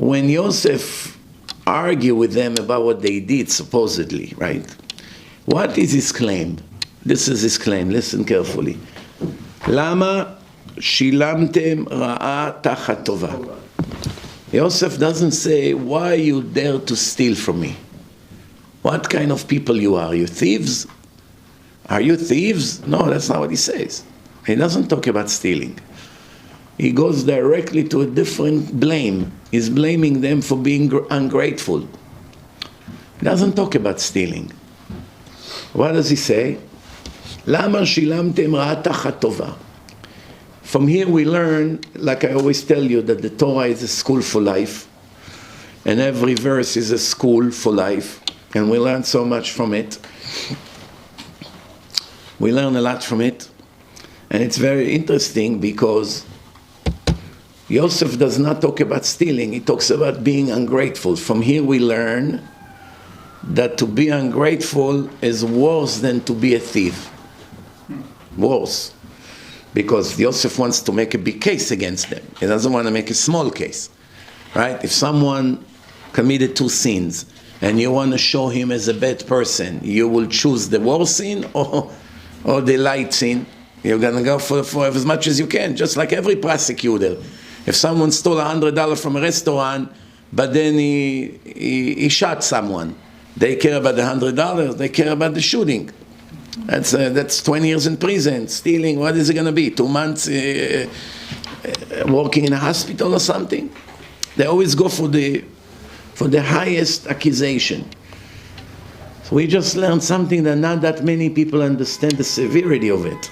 when Yosef argued with them about what they did, supposedly, right? What is his claim? This is his claim. Listen carefully. Lama shilamtem ra'a tachat tova. Yosef doesn't say, why you dare to steal from me? What kind of people you are? You thieves? Are you thieves? No, that's not what he says. He doesn't talk about stealing. He goes directly to a different blame. He's blaming them for being ungrateful. He doesn't talk about stealing. What does he say? Lama shilamtem ra'a tachat tova. From here we learn, like I always tell you, that the Torah is a school for life. And every verse is a school for life. And we learn so much from it. We learn a lot from it. And it's very interesting because Yosef does not talk about stealing. He talks about being ungrateful. From here we learn that to be ungrateful is worse than to be a thief. Worse. Because Yosef wants to make a big case against them. He doesn't want to make a small case. Right? If someone committed 2 sins and you want to show him as a bad person, you will choose the worst sin or the light sin. You're going to go for as much as you can, just like every prosecutor. If someone stole $100 from a restaurant, but then he shot someone, they care about the $100, they care about the shooting. That's 20 years in prison. Stealing, what is it going to be? 2 months working in a hospital or something? They always go for the highest accusation. So we just learned something that not that many people understand the severity of it.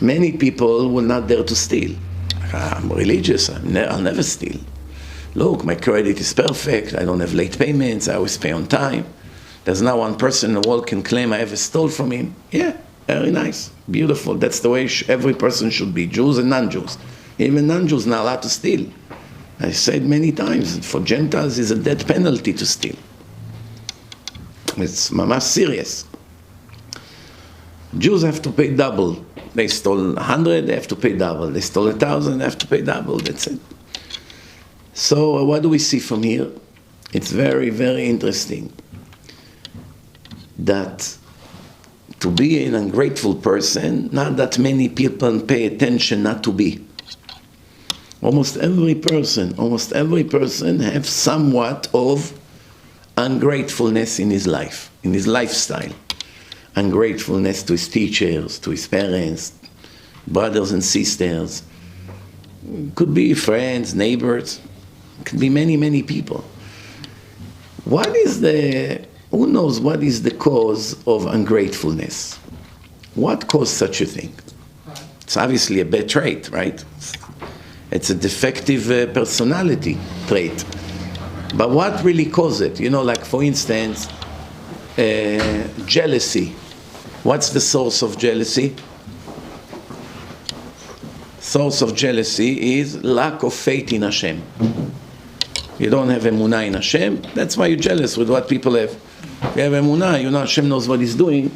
Many people will not dare to steal. I'm religious, I'll never steal. Look, my credit is perfect, I don't have late payments, I always pay on time. There's not one person in the world can claim I ever stole from him. Yeah, very nice, beautiful. That's the way every person should be, Jews and non-Jews. Even non-Jews not allowed to steal. I said many times, for Gentiles it's a death penalty to steal. It's mamash serious. Jews have to pay double. They stole 100, they have to pay double. They stole 1,000, they have to pay double. That's it. So what do we see from here? It's very, very interesting that to be an ungrateful person, not that many people pay attention not to be. Almost every person has somewhat of ungratefulness in his life, in his lifestyle. Ungratefulness to his teachers, to his parents, brothers and sisters. Could be friends, neighbors. Could be many, many people. Who knows what is the cause of ungratefulness? What caused such a thing? It's obviously a bad trait, right? It's a defective personality trait. But what really caused it? You know, like for instance, jealousy. What's the source of jealousy? Source of jealousy is lack of faith in Hashem. You don't have emunah in Hashem, that's why you're jealous with what people have. If you have emunah, you know Hashem knows what He's doing,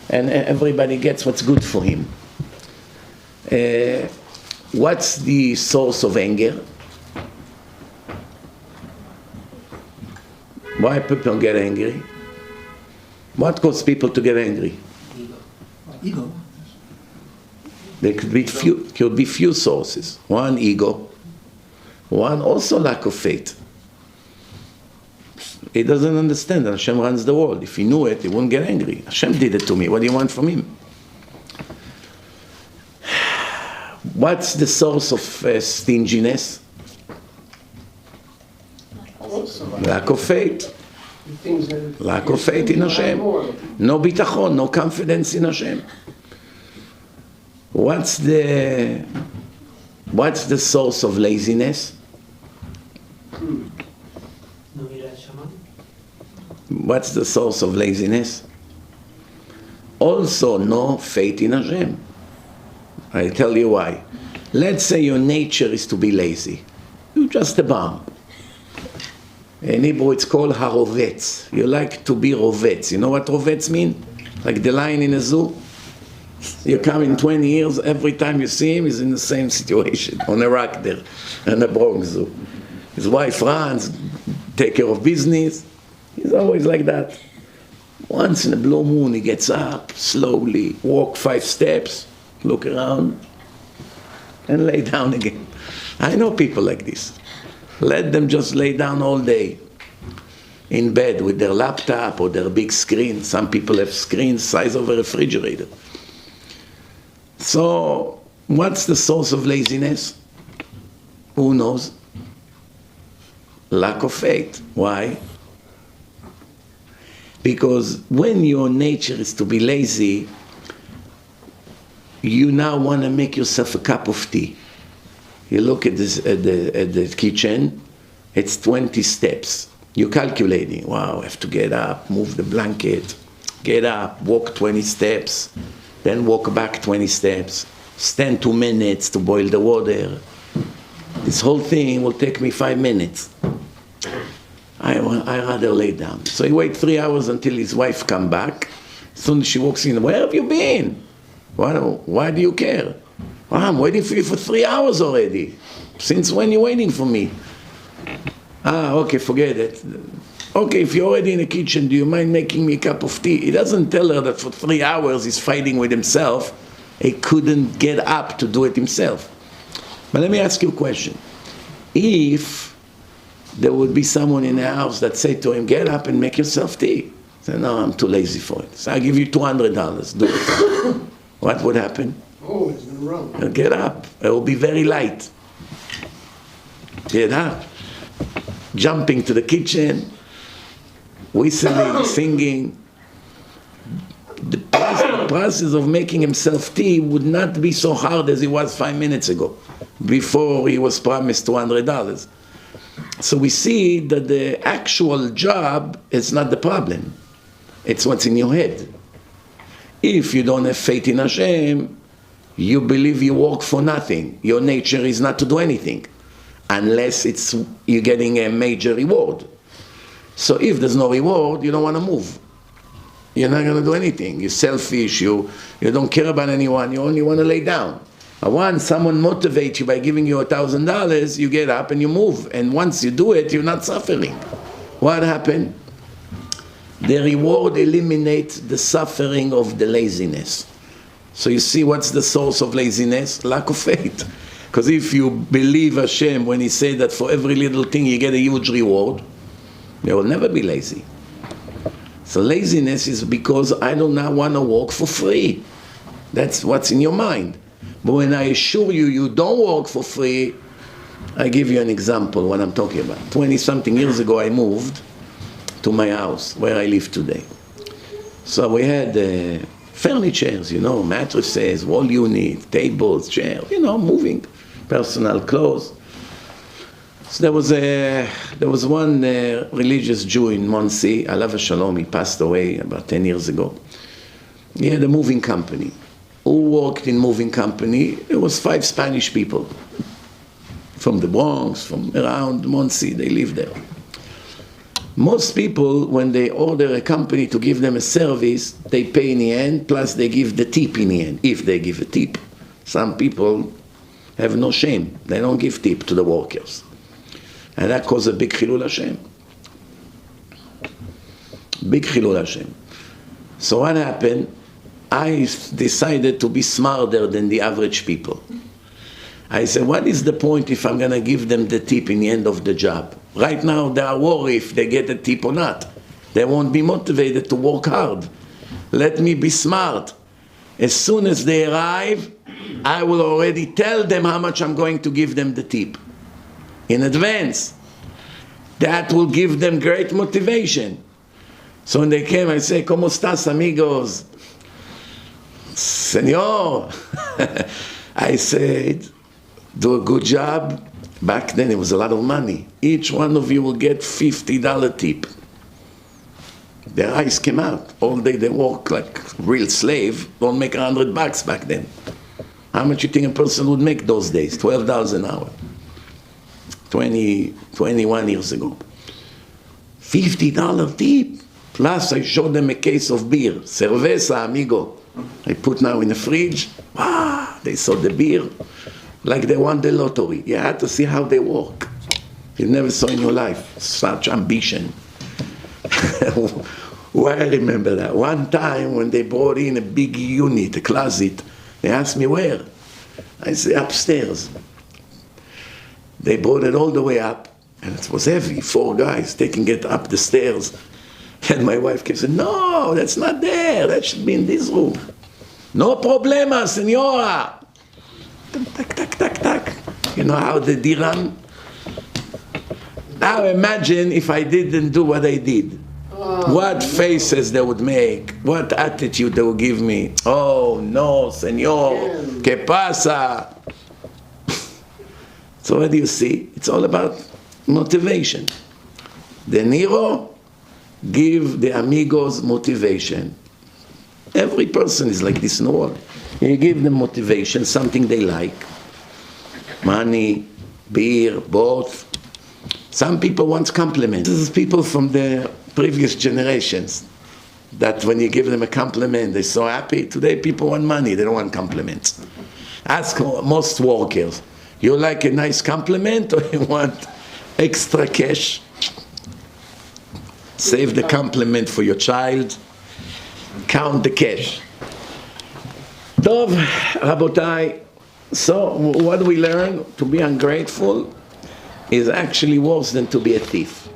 and everybody gets what's good for him. What's the source of anger? Why people get angry? What causes people to get angry? Ego. There could be few sources. One, ego. One, also lack of faith. He doesn't understand that Hashem runs the world. If he knew it, he wouldn't get angry. Hashem did it to me. What do you want from him? What's the source of stinginess? Lack of faith. Lack of faith in Hashem. No bitachon, no confidence in Hashem. What's the source of laziness? What's the source of laziness? Also no faith in Hashem. I'll tell you why. Let's say your nature is to be lazy. You're just a bum. In Hebrew it's called harovetz. You like to be rovetz. You know what rovetz mean? Like the lion in a zoo? You come in 20 years, every time you see him, he's in the same situation, on a rack there, in the Bronx Zoo. His wife runs, take care of business. He's always like that. Once in a blue moon, he gets up, slowly, walk 5 steps, look around, and lay down again. I know people like this. Let them just lay down all day in bed with their laptop or their big screen. Some people have screens size of a refrigerator. So, what's the source of laziness? Who knows? Lack of faith. Why? Because when your nature is to be lazy, you now want to make yourself a cup of tea. You look at this at the kitchen, it's 20 steps. You're calculating, wow, I have to get up, move the blanket, get up, walk 20 steps, then walk back 20 steps, stand 2 minutes to boil the water. This whole thing will take me 5 minutes. I rather lay down. So he waits 3 hours until his wife come back. As soon as she walks in, where have you been? Why do you care? Well, I'm waiting for you for 3 hours already. Since when are you waiting for me? Okay, forget it. Okay, if you're already in the kitchen, do you mind making me a cup of tea? He doesn't tell her that for 3 hours he's fighting with himself. He couldn't get up to do it himself. But let me ask you a question. If there would be someone in the house that said to him, get up and make yourself tea. He said, no, I'm too lazy for it. So I'll give you $200, do it. What would happen? Oh, it's going to run. He'll get up. It will be very light. Get up. Jumping to the kitchen, whistling, singing. The process of making himself tea would not be so hard as it was 5 minutes ago, before he was promised $200. So we see that the actual job is not the problem. It's what's in your head. If you don't have faith in Hashem, you believe you work for nothing. Your nature is not to do anything, unless you're getting a major reward. So if there's no reward, you don't want to move. You're not going to do anything. You're selfish, you don't care about anyone, you only want to lay down. But once someone motivates you by giving you $1,000, you get up and you move. And once you do it, you're not suffering. What happened? The reward eliminates the suffering of the laziness. So you see what's the source of laziness? Lack of faith. Because if you believe Hashem when He said that for every little thing you get a huge reward, you will never be lazy. So laziness is because I do not want to work for free. That's what's in your mind. But when I assure you, you don't work for free, I give you an example what I'm talking about. 20-something years ago, I moved to my house where I live today. So we had furnitures, mattresses, wall unit, tables, chairs, moving, personal clothes. So there was one religious Jew in Monsey, Alav Shalom, he passed away about 10 years ago. He had a moving company. Who worked in moving company? It was 5 Spanish people from the Bronx, from around Monsey, they lived there. Most people, when they order a company to give them a service, they pay in the end, plus they give the tip in the end, if they give a tip. Some people have no shame. They don't give tip to the workers. And that caused a big Chilul Hashem. Big Chilul Hashem. So what happened? I decided to be smarter than the average people. I said, what is the point if I'm going to give them the tip in the end of the job? Right now, they are worried if they get a tip or not. They won't be motivated to work hard. Let me be smart. As soon as they arrive, I will already tell them how much I'm going to give them the tip in advance. That will give them great motivation. So when they came, I say, ¿Cómo estás, amigos? Señor. I said, do a good job. Back then it was a lot of money. Each one of you will get $50 tip. Their eyes came out. All day they work like real slave. Don't make $100 back then. How much you think a person would make those days? $12 an hour. 21 years ago. $50 tip. Plus I showed them a case of beer. Cerveza, amigo. I put now in the fridge. They saw the beer, like they won the lottery. You had to see how they work. You never saw in your life such ambition. Why I remember that? One time when they brought in a big unit, a closet, they asked me where. I said, upstairs. They brought it all the way up, and it was heavy, 4 guys taking it up the stairs. And my wife kept saying, no, that's not there, that should be in this room. No problema, senora. Tak, tak, tak, tak. You know how they did run? Now imagine if I didn't do what I did. What faces they would make, what attitude they would give me. Oh no, señor, ¿qué pasa? So what do you see? It's all about motivation. De Niro give the amigos motivation. Every person is like this in the world. You give them motivation, something they like. Money, beer, both. Some people want compliments. This is people from the previous generations that when you give them a compliment, they're so happy. Today people want money, they don't want compliments. Ask most workers, you like a nice compliment or you want extra cash? Save the compliment for your child, count the cash. Tov, Rabotai, so what we learn? To be ungrateful is actually worse than to be a thief.